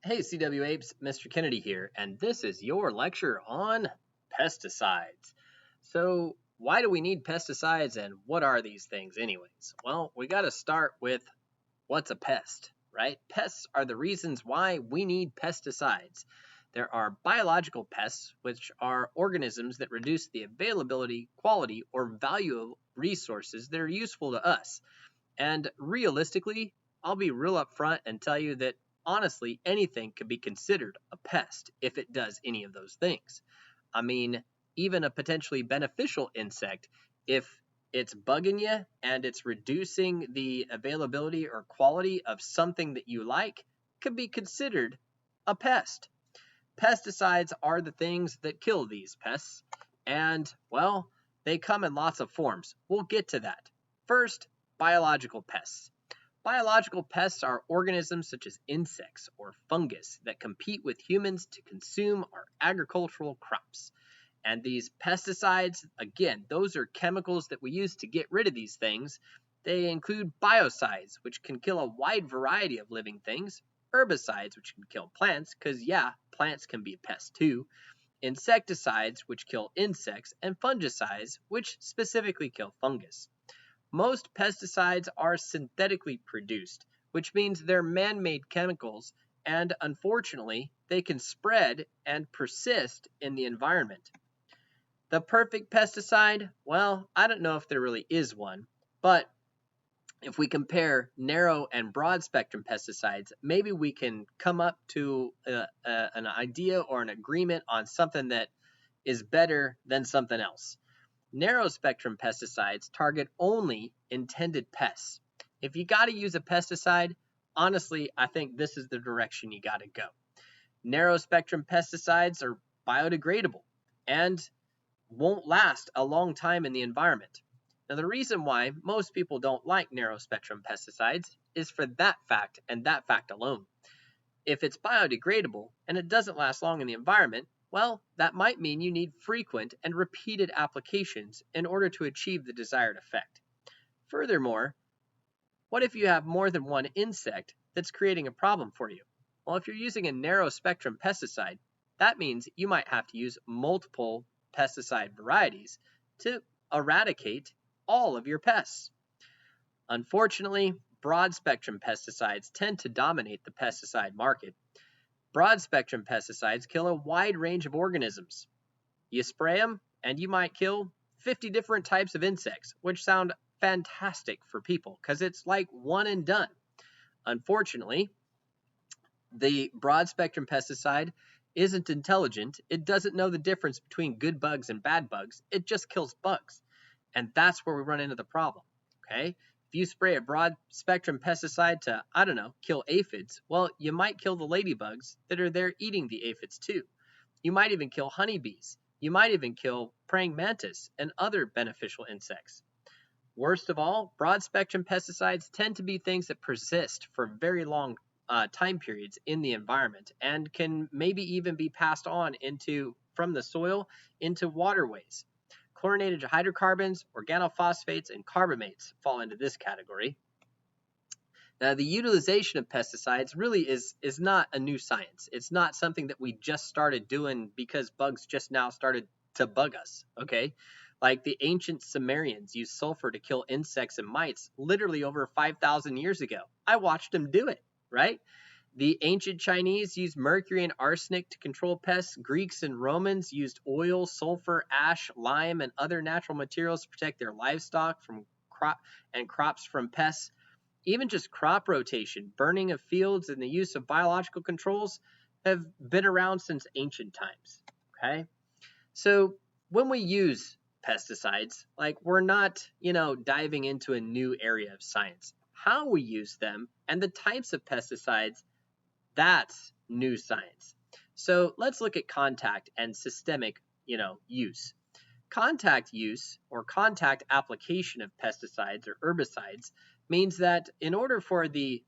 Hey CW Apes, Mr. Kennedy here, and this is your lecture on pesticides. So, why do we need pesticides and what are these things, anyways? Well, we got to start with what's a pest, right? Pests are the reasons why we need pesticides. There are biological pests, which are organisms that reduce the availability, quality, or value of resources that are useful to us. And realistically, I'll be real upfront and tell you that honestly, anything could be considered a pest if it does any of those things. I mean, even a potentially beneficial insect, if it's bugging you and it's reducing the availability or quality of something that you like, could be considered a pest. Pesticides are the things that kill these pests, and, well, they come in lots of forms. We'll get to that. First, biological pests. Biological pests are organisms such as insects or fungus that compete with humans to consume our agricultural crops. And these pesticides, again, those are chemicals that we use to get rid of these things. They include biocides, which can kill a wide variety of living things, herbicides, which can kill plants, because, yeah, plants can be pests too, insecticides, which kill insects, and fungicides, which specifically kill fungus. Most pesticides are synthetically produced, which means they're man-made chemicals, and unfortunately, they can spread and persist in the environment. The perfect pesticide? Well, I don't know if there really is one, but if we compare narrow and broad spectrum pesticides, maybe we can come up to an idea or an agreement on something that is better than something else. Narrow spectrum pesticides target only intended pests. If you got to use a pesticide, honestly, I think this is the direction you got to go. Narrow spectrum pesticides are biodegradable and won't last a long time in the environment. Now, the reason why most people don't like narrow spectrum pesticides is for that fact and that fact alone. If it's biodegradable and it doesn't last long in the environment, well, that might mean you need frequent and repeated applications in order to achieve the desired effect. Furthermore, what if you have more than one insect that's creating a problem for you? Well, if you're using a narrow spectrum pesticide, that means you might have to use multiple pesticide varieties to eradicate all of your pests. Unfortunately, broad spectrum pesticides tend to dominate the pesticide market. Broad spectrum pesticides kill a wide range of organisms. You spray them, and you might kill 50 different types of insects, which sound fantastic for people because it's like one and done. Unfortunately, the broad spectrum pesticide isn't intelligent. It doesn't know the difference between good bugs and bad bugs. It just kills bugs. And that's where we run into the problem. Okay? If you spray a broad spectrum pesticide to, I don't know, kill aphids, well, you might kill the ladybugs that are there eating the aphids too. You might even kill honeybees. You might even kill praying mantis and other beneficial insects. Worst of all, broad spectrum pesticides tend to be things that persist for very long time periods in the environment and can maybe even be passed on from the soil into waterways. Chlorinated hydrocarbons, organophosphates, and carbamates fall into this category. Now, the utilization of pesticides really is not a new science. It's not something that we just started doing because bugs just now started to bug us, okay? Like the ancient Sumerians used sulfur to kill insects and mites literally over 5,000 years ago. I watched them do it, right? The ancient Chinese used mercury and arsenic to control pests. Greeks and Romans used oil, sulfur, ash, lime, and other natural materials to protect their livestock from crops from pests. Even just crop rotation, burning of fields, and the use of biological controls have been around since ancient times. Okay? So when we use pesticides, like we're not, diving into a new area of science. How we use them and the types of pesticides, that's new science. So let's look at contact and systemic, use. Contact use or contact application of pesticides or herbicides means that in order for the,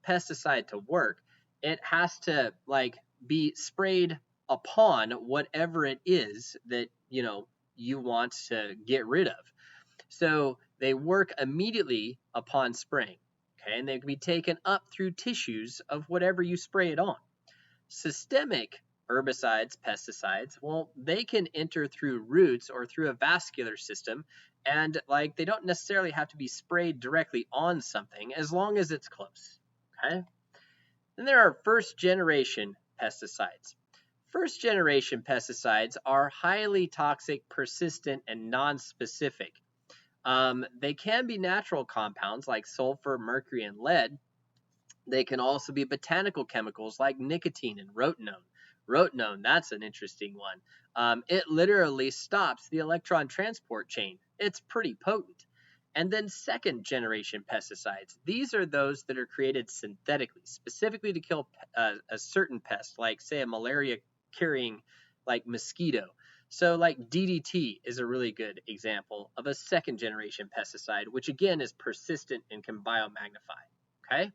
pesticide to work, it has to be sprayed upon whatever it is that, you want to get rid of. So they work immediately upon spraying. Okay, and they can be taken up through tissues of whatever you spray it on. Systemic herbicides, pesticides, well, they can enter through roots or through a vascular system, and like they don't necessarily have to be sprayed directly on something as long as it's close. Okay? Then there are first generation pesticides. First generation pesticides are highly toxic, persistent, and non-specific. They can be natural compounds like sulfur, mercury, and lead. They can also be botanical chemicals like nicotine and rotenone. Rotenone, that's an interesting one. It literally stops the electron transport chain. It's pretty potent. And then second generation pesticides. These are those that are created synthetically, specifically to kill a certain pest, like say a malaria carrying like mosquito. So like DDT is a really good example of a second generation pesticide, which again is persistent and can biomagnify. Okay?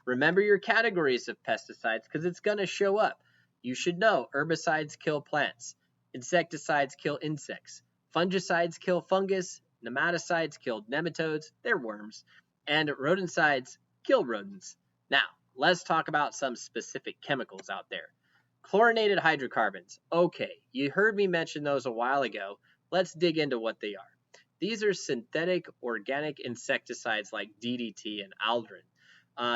Remember your categories of pesticides because it's going to show up. You should know herbicides kill plants, insecticides kill insects, fungicides kill fungus, nematicides kill nematodes, they're worms, and rodenticides kill rodents. Now, let's talk about some specific chemicals out there. Chlorinated hydrocarbons. Okay, you heard me mention those a while ago. Let's dig into what they are. These are synthetic organic insecticides like DDT and Aldrin.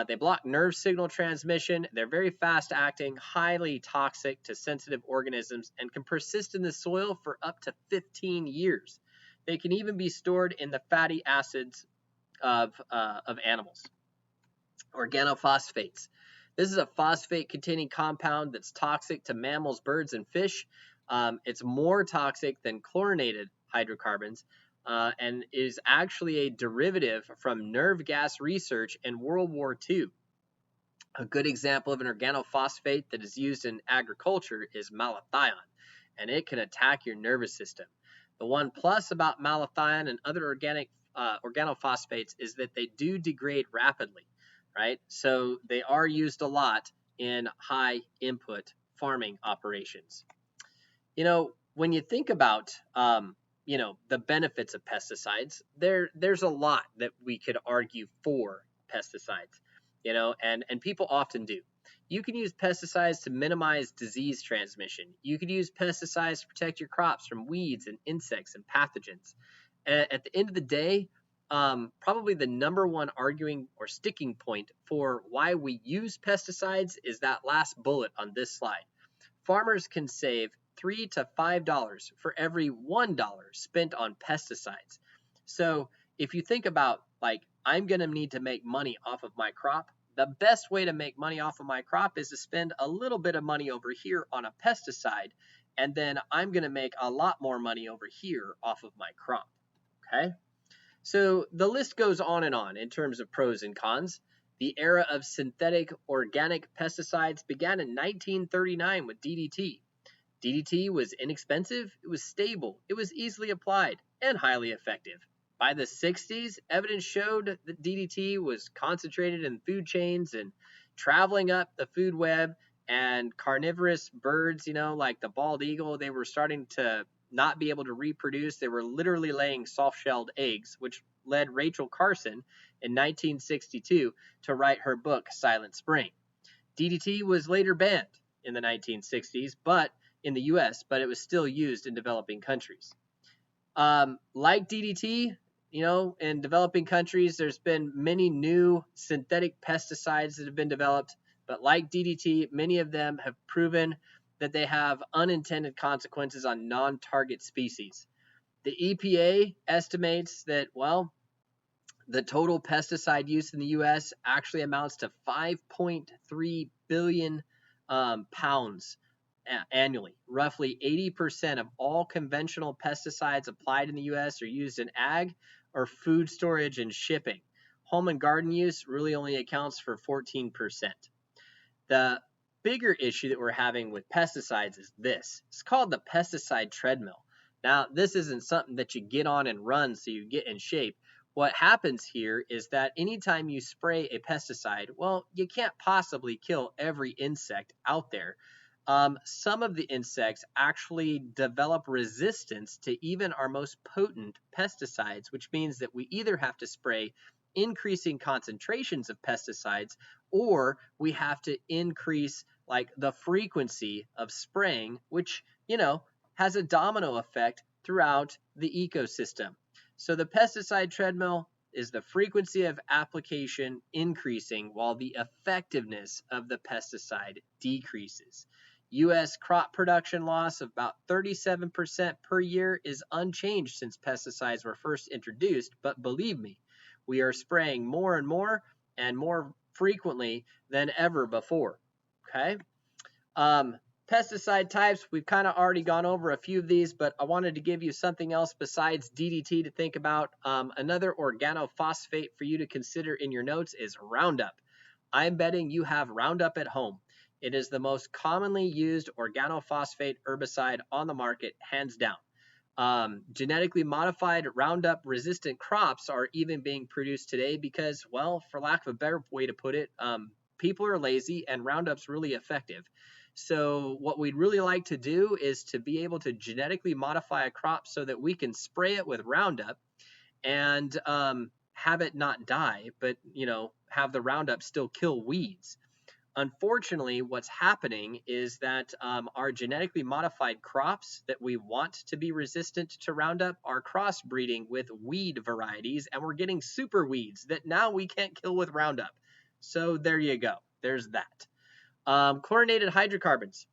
They block nerve signal transmission. They're very fast acting, highly toxic to sensitive organisms, and can persist in the soil for up to 15 years. They can even be stored in the fatty acids of animals. Organophosphates. This is a phosphate containing compound that's toxic to mammals, birds, and fish. It's more toxic than chlorinated hydrocarbons. And is actually a derivative from nerve gas research in World War II. A good example of an organophosphate that is used in agriculture is malathion, and it can attack your nervous system. The one plus about malathion and other organophosphates is that they do degrade rapidly, right? So they are used a lot in high input farming operations. When you think about the benefits of pesticides, there's a lot that we could argue for pesticides, and people often do. You can use pesticides to minimize disease transmission. You could use pesticides to protect your crops from weeds and insects and pathogens. At the end of the day, probably the number one arguing or sticking point for why we use pesticides is that last bullet on this slide. Farmers can save $3 to $5 for every $1 spent on pesticides. So if you think about I'm going to need to make money off of my crop, the best way to make money off of my crop is to spend a little bit of money over here on a pesticide, and then I'm going to make a lot more money over here off of my crop. Okay? So the list goes on and on in terms of pros and cons. The era of synthetic organic pesticides began in 1939 with DDT. DDT was inexpensive, it was stable, it was easily applied, and highly effective. By the 60s, evidence showed that DDT was concentrated in food chains and traveling up the food web, and carnivorous birds, like the bald eagle, they were starting to not be able to reproduce. They were literally laying soft-shelled eggs, which led Rachel Carson in 1962 to write her book, Silent Spring. DDT was later banned in the 1960s, but in the US, but it was still used in developing countries. Like DDT, in developing countries, there's been many new synthetic pesticides that have been developed, but like DDT, many of them have proven that they have unintended consequences on non-target species. The EPA estimates that, the total pesticide use in the US actually amounts to 5.3 billion pounds annually. Roughly 80% of all conventional pesticides applied in the U.S. are used in ag or food storage and shipping. Home and garden use really only accounts for 14%. The bigger issue that we're having with pesticides is this. It's called the Pesticide Treadmill. Now, this isn't something that you get on and run so you get in shape. What happens here is that anytime you spray a pesticide, you can't possibly kill every insect out there. Some of the insects actually develop resistance to even our most potent pesticides, which means that we either have to spray increasing concentrations of pesticides, or we have to increase like the frequency of spraying, which, has a domino effect throughout the ecosystem. So the pesticide treadmill is the frequency of application increasing while the effectiveness of the pesticide decreases. U.S. crop production loss of about 37% per year is unchanged since pesticides were first introduced, but believe me, we are spraying more and more frequently than ever before. Okay? Pesticide types, we've kind of already gone over a few of these, but I wanted to give you something else besides DDT to think about. Another organophosphate for you to consider in your notes is Roundup. I'm betting you have Roundup at home. It is the most commonly used organophosphate herbicide on the market, hands down. Genetically modified Roundup resistant crops are even being produced today because, well, for lack of a better way to put it, people are lazy and Roundup's really effective. So what we'd really like to do is to be able to genetically modify a crop so that we can spray it with Roundup and have it not die, but have the Roundup still kill weeds. Unfortunately, what's happening is that our genetically modified crops that we want to be resistant to Roundup are crossbreeding with weed varieties, and we're getting super weeds that now we can't kill with Roundup. So there you go. There's that. Chlorinated hydrocarbons.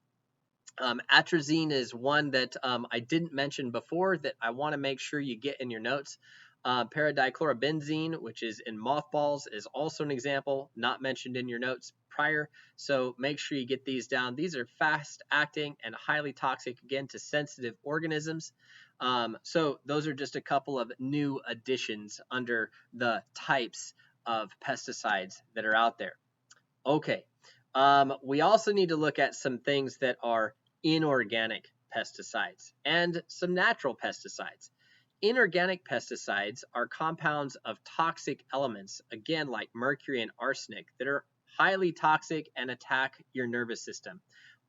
Atrazine is one that I didn't mention before that I want to make sure you get in your notes. Paradichlorobenzene, which is in mothballs, is also an example not mentioned in your notes prior. So make sure you get these down. These are fast acting and highly toxic, again, to sensitive organisms. So those are just a couple of new additions under the types of pesticides that are out there. Okay. We also need to look at some things that are inorganic pesticides and some natural pesticides. Inorganic pesticides are compounds of toxic elements, again, like mercury and arsenic, that are highly toxic and attack your nervous system,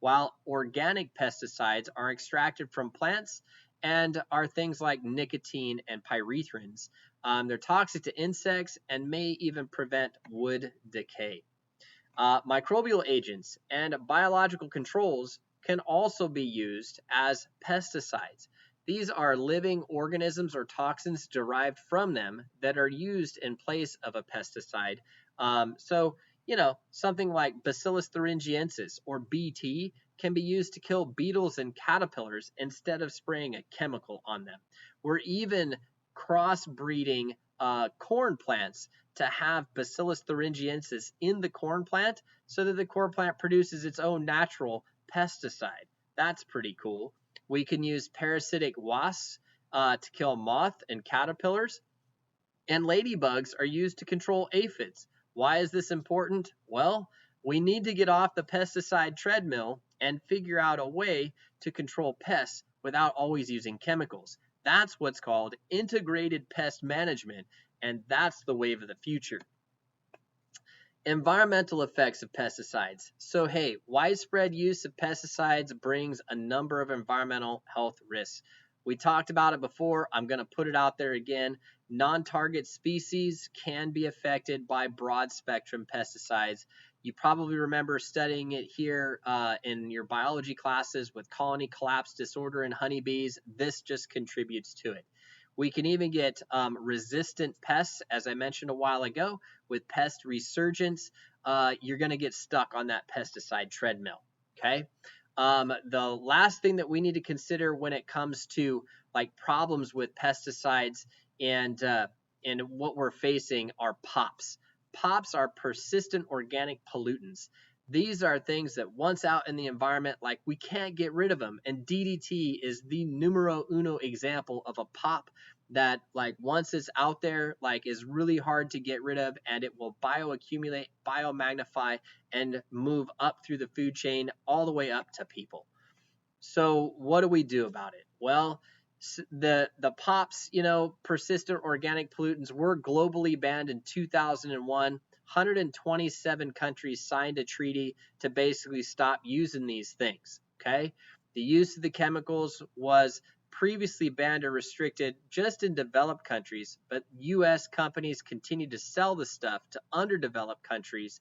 while organic pesticides are extracted from plants and are things like nicotine and pyrethrins. They're toxic to insects and may even prevent wood decay. Microbial agents and biological controls can also be used as pesticides. These are living organisms or toxins derived from them that are used in place of a pesticide. Something like Bacillus thuringiensis or BT can be used to kill beetles and caterpillars instead of spraying a chemical on them. We're even crossbreeding corn plants to have Bacillus thuringiensis in the corn plant so that the corn plant produces its own natural pesticide. That's pretty cool. We can use parasitic wasps to kill moth and caterpillars, and ladybugs are used to control aphids. Why is this important? Well, we need to get off the pesticide treadmill and figure out a way to control pests without always using chemicals. That's what's called integrated pest management, and that's the wave of the future. Environmental effects of pesticides. So, hey, widespread use of pesticides brings a number of environmental health risks. We talked about it before. I'm going to put it out there again. Non-target species can be affected by broad-spectrum pesticides. You probably remember studying it here in your biology classes with colony collapse disorder in honeybees. This just contributes to it. We can even get resistant pests, as I mentioned a while ago. With pest resurgence, you're going to get stuck on that pesticide treadmill, okay? The last thing that we need to consider when it comes to like problems with pesticides and what we're facing are POPs. POPs are persistent organic pollutants. These are things that once out in the environment, like we can't get rid of them. And DDT is the numero uno example of a POP that like once it's out there, like is really hard to get rid of, and it will bioaccumulate, biomagnify, and move up through the food chain all the way up to people. So what do we do about it? Well, the POPs, persistent organic pollutants, were globally banned in 2001. 127 countries signed a treaty to basically stop using these things, okay? The use of the chemicals was previously banned or restricted just in developed countries, but U.S. companies continue to sell the stuff to underdeveloped countries.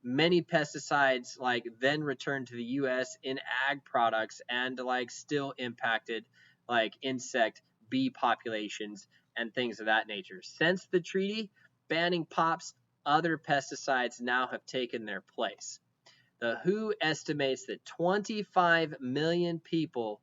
Many pesticides like then returned to the U.S. in ag products and like still impacted like insect bee populations and things of that nature. Since the treaty banning POPs, other pesticides now have taken their place. The WHO estimates that 25 million people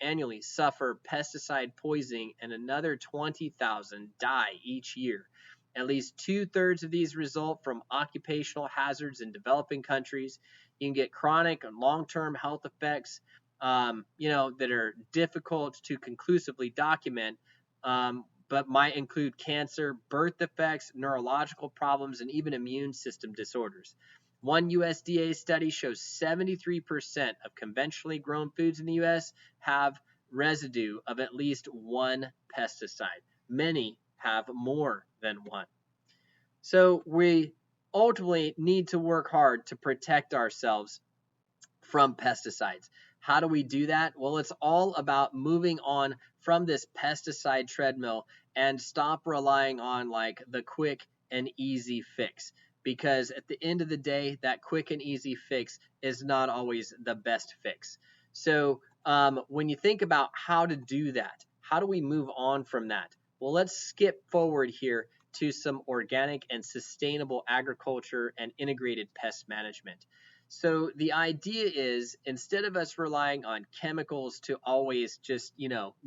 annually suffer pesticide poisoning and another 20,000 die each year. At least 2/3 of these result from occupational hazards in developing countries. You can get chronic and long-term health effects, that are difficult to conclusively document, but might include cancer, birth defects, neurological problems, and even immune system disorders. One USDA study shows 73% of conventionally grown foods in the U.S. have residue of at least one pesticide. Many have more than one. So we ultimately need to work hard to protect ourselves from pesticides. How do we do that? Well, it's all about moving on from this pesticide treadmill and stop relying on like the quick and easy fix. Because at the end of the day, that quick and easy fix is not always the best fix. So when you think about how to do that, how do we move on from that? Well, let's skip forward here to some organic and sustainable agriculture and integrated pest management. So the idea is instead of us relying on chemicals to always just,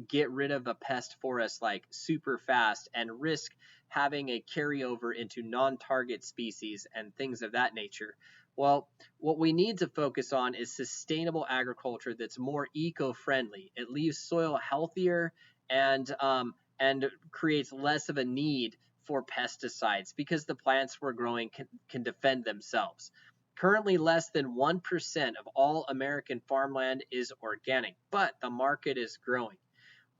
get rid of a pest for us like super fast and risk having a carryover into non-target species and things of that nature. Well, what we need to focus on is sustainable agriculture that's more eco-friendly. It leaves soil healthier and creates less of a need for pesticides because the plants we're growing can defend themselves. Currently, less than 1% of all American farmland is organic, but the market is growing.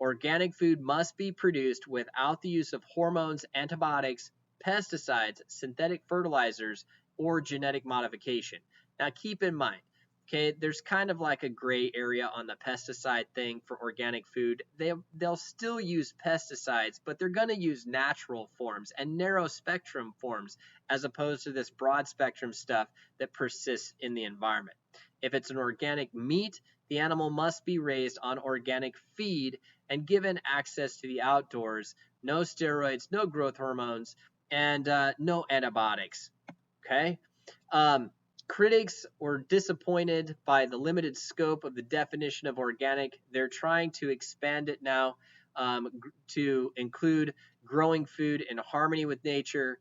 Organic food must be produced without the use of hormones, antibiotics, pesticides, synthetic fertilizers, or genetic modification. Now, keep in mind, okay, there's kind of like a gray area on the pesticide thing for organic food. They'll still use pesticides, but they're going to use natural forms and narrow spectrum forms as opposed to this broad spectrum stuff that persists in the environment. If it's an organic meat, the animal must be raised on organic feed and given access to the outdoors, no steroids, no growth hormones, and no antibiotics. Okay? Critics were disappointed by the limited scope of the definition of organic. They're trying to expand it now to include growing food in harmony with nature,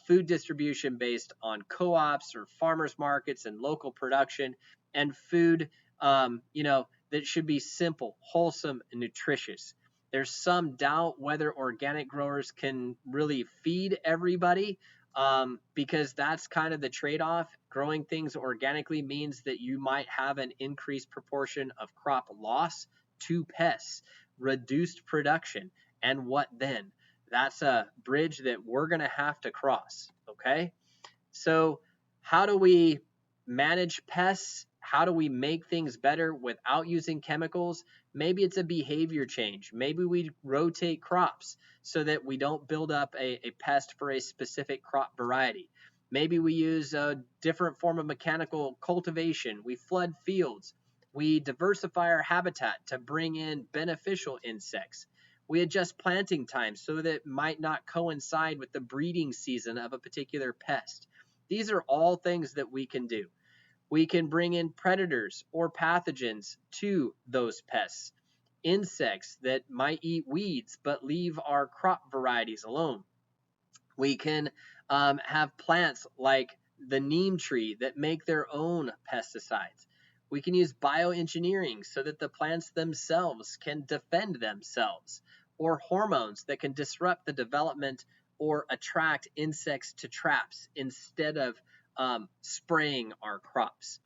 food distribution based on co-ops or farmers markets and local production, and food, that should be simple, wholesome, and nutritious. There's some doubt whether organic growers can really feed everybody, because that's kind of the trade-off. Growing things organically means that you might have an increased proportion of crop loss to pests, reduced production, and what then? That's a bridge that we're going to have to cross, okay? So how do we manage pests? How do we make things better without using chemicals? Maybe it's a behavior change. Maybe we rotate crops so that we don't build up a pest for a specific crop variety. Maybe we use a different form of mechanical cultivation. We flood fields. We diversify our habitat to bring in beneficial insects. We adjust planting times so that it might not coincide with the breeding season of a particular pest. These are all things that we can do. We can bring in predators or pathogens to those pests. Insects that might eat weeds but leave our crop varieties alone. We can have plants like the neem tree that make their own pesticides. We can use bioengineering so that the plants themselves can defend themselves, or hormones that can disrupt the development or attract insects to traps instead of spraying our crops.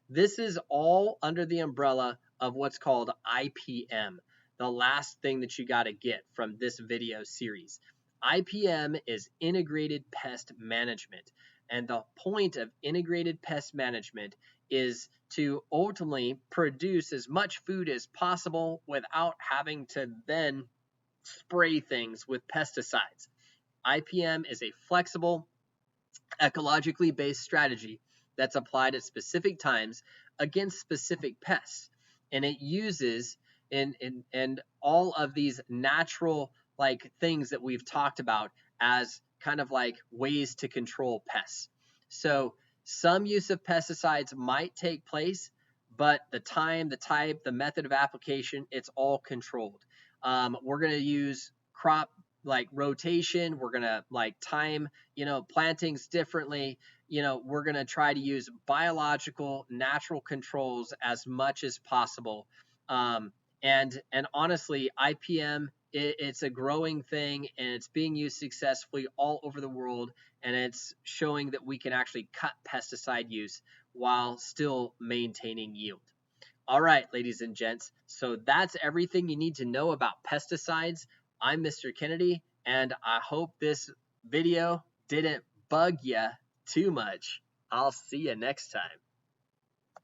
This is all under the umbrella of what's called IPM, the last thing that you got to get from this video series. IPM is Integrated Pest Management. And the point of integrated pest management is to ultimately produce as much food as possible without having to then spray things with pesticides. IPM is a flexible, ecologically based strategy that's applied at specific times against specific pests. And it uses and all of these natural like things that we've talked about as kind of like ways to control pests. So some use of pesticides might take place, but the time, the type, the method of application, it's all controlled. We're going to use crop like rotation. We're going to like time, plantings differently. We're going to try to use biological, natural controls as much as possible. And honestly, IPM, it's a growing thing, and it's being used successfully all over the world, and it's showing that we can actually cut pesticide use while still maintaining yield. All right, ladies and gents, so that's everything you need to know about pesticides. I'm Mr. Kennedy, and I hope this video didn't bug you too much. I'll see you next time.